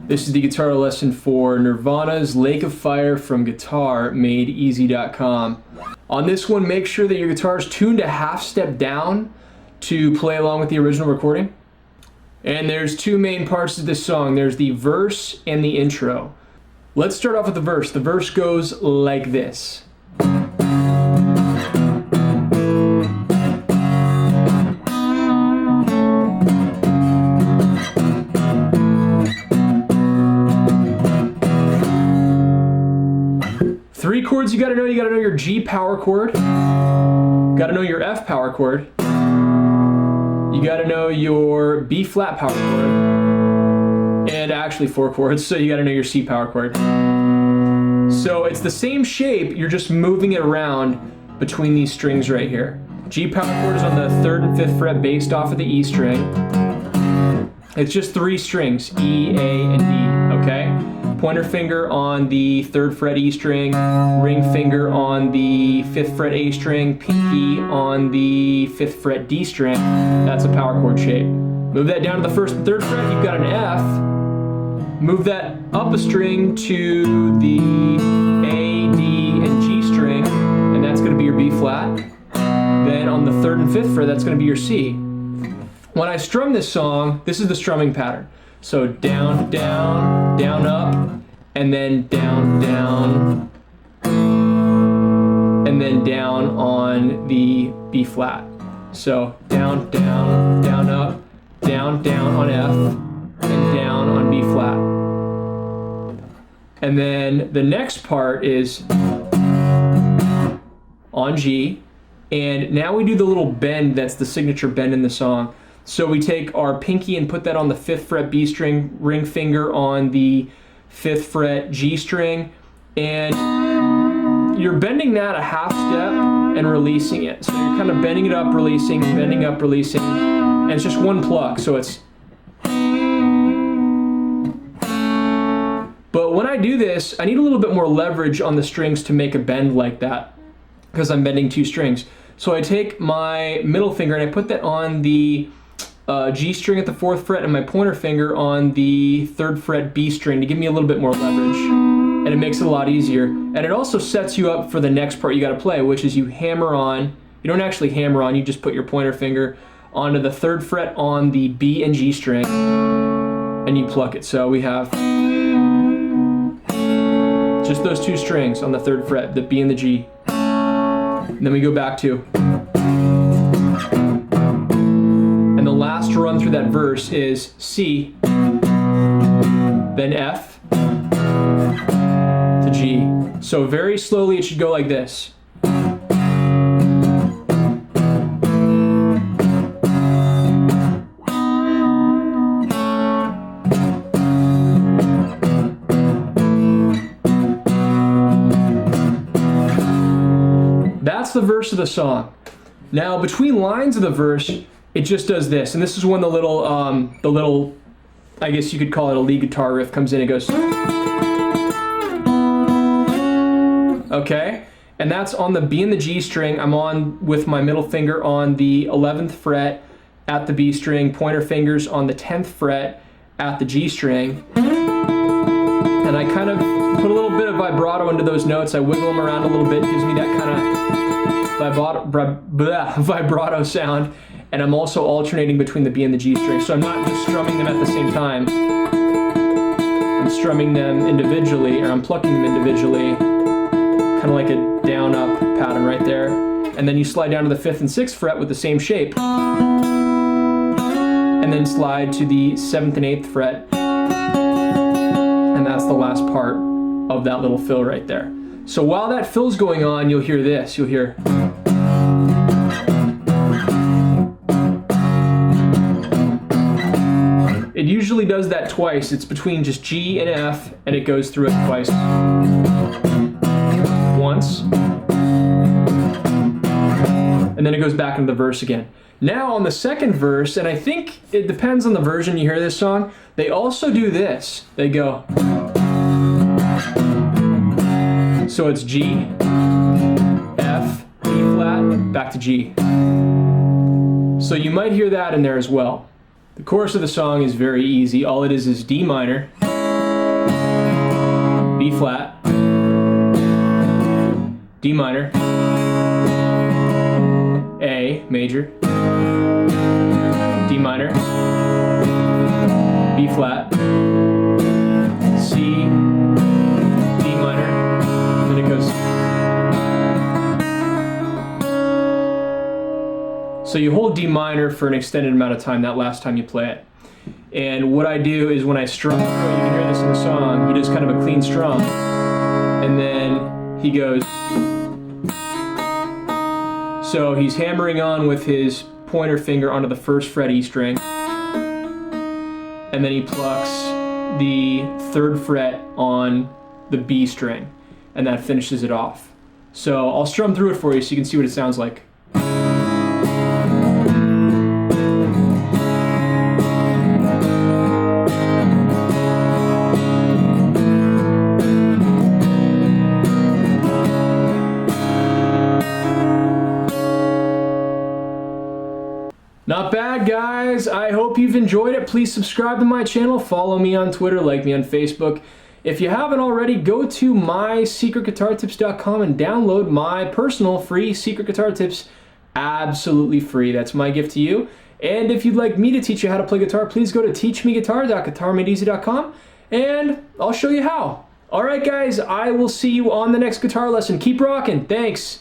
This is the guitar lesson for Nirvana's Lake of Fire from GuitarMadeEZ.com. On this one, make sure that your guitar is tuned a half step down to play along with the original recording. And there's two main parts of this song. There's the verse and the intro. Let's start off with the verse. The verse goes like this. Three chords you gotta know. You gotta know your G power chord. Gotta know your F power chord. You gotta know your B flat power chord. And actually 4 chords, so you gotta know your C power chord. So it's the same shape, you're just moving it around between these strings right here. G power chord is on the 3rd and 5th fret based off of the E string. It's just 3 strings, E, A, and D, okay? Pointer finger on the 3rd fret E string, ring finger on the 5th fret A string, pinky on the 5th fret D string. That's a power chord shape. Move that down to the 1st and 3rd fret, you've got an F. Move that up a string to the A, D, and G string, and that's going to be your B flat. Then on the 3rd and 5th fret, that's going to be your C. When I strum this song, this is the strumming pattern. So down, down, down, up, and then down, down, and then down on the B flat. So down, down, down, up, down, down on F, and down on B flat. And then the next part is on G, and now we do the little bend that's the signature bend in the song. So we take our pinky and put that on the 5th fret B string, ring finger on the 5th fret G string, and you're bending that a half step and releasing it. So you're kind of bending it up, releasing, bending up, releasing, and it's just one pluck, so it's... But when I do this, I need a little bit more leverage on the strings to make a bend like that, because I'm bending 2 strings. So I take my middle finger and I put that on the G string at the 4th fret and my pointer finger on the 3rd fret B string to give me a little bit more leverage, and it makes it a lot easier. And it also sets you up for the next part you got to play, which is you hammer on. You don't actually hammer on, you just put your pointer finger onto the 3rd fret on the B and G string and you pluck it. So we have just those 2 strings on the 3rd fret, the B and the G. And then we go back to, and the last run through that verse is C, then F to G. So very slowly it should go like this. That's the verse of the song. Now between lines of the verse, it just does this, and this is when the little, I guess you could call it a lead guitar riff comes in. It goes, okay, and that's on the B and the G string. I'm on with my middle finger on the 11th fret at the B string, pointer fingers on the 10th fret at the G string, and I kind of put a little bit of vibrato into those notes. I wiggle them around a little bit, gives me that kind of vibrato sound, and I'm also alternating between the B and the G string, so I'm not just strumming them at the same time. I'm strumming them individually, or I'm plucking them individually, kind of like a down-up pattern right there. And then you slide down to the 5th and 6th fret with the same shape, and then slide to the 7th and 8th fret, and that's the last part of that little fill right there. So while that fill's going on, you'll hear this. You'll hear. It usually does that twice. It's between just G and F, and it goes through it twice. Once. And then it goes back into the verse again. Now on the second verse, and I think it depends on the version you hear this song, they also do this. They go. So it's G, F, E flat, back to G. So you might hear that in there as well. The chorus of the song is very easy. All it is D minor, B flat, D minor, A major, D minor, B flat, C, D minor, then it goes. So you hold D minor for an extended amount of time that last time you play it. And what I do is when I strum, you can hear this in the song, he does kind of a clean strum, and then he goes. So he's hammering on with his pointer finger onto the first fret E string, and then he plucks the third fret on the B string, and that finishes it off. So I'll strum through it for you so you can see what it sounds like. Not bad, guys. I hope you've enjoyed it. Please subscribe to my channel, follow me on Twitter, like me on Facebook. If you haven't already, go to MySecretGuitarTips.com and download my personal free Secret Guitar Tips, absolutely free. That's my gift to you. And if you'd like me to teach you how to play guitar, please go to teachmeguitar.GuitarMadeEZ.com and I'll show you how. All right, guys, I will see you on the next guitar lesson. Keep rocking. Thanks.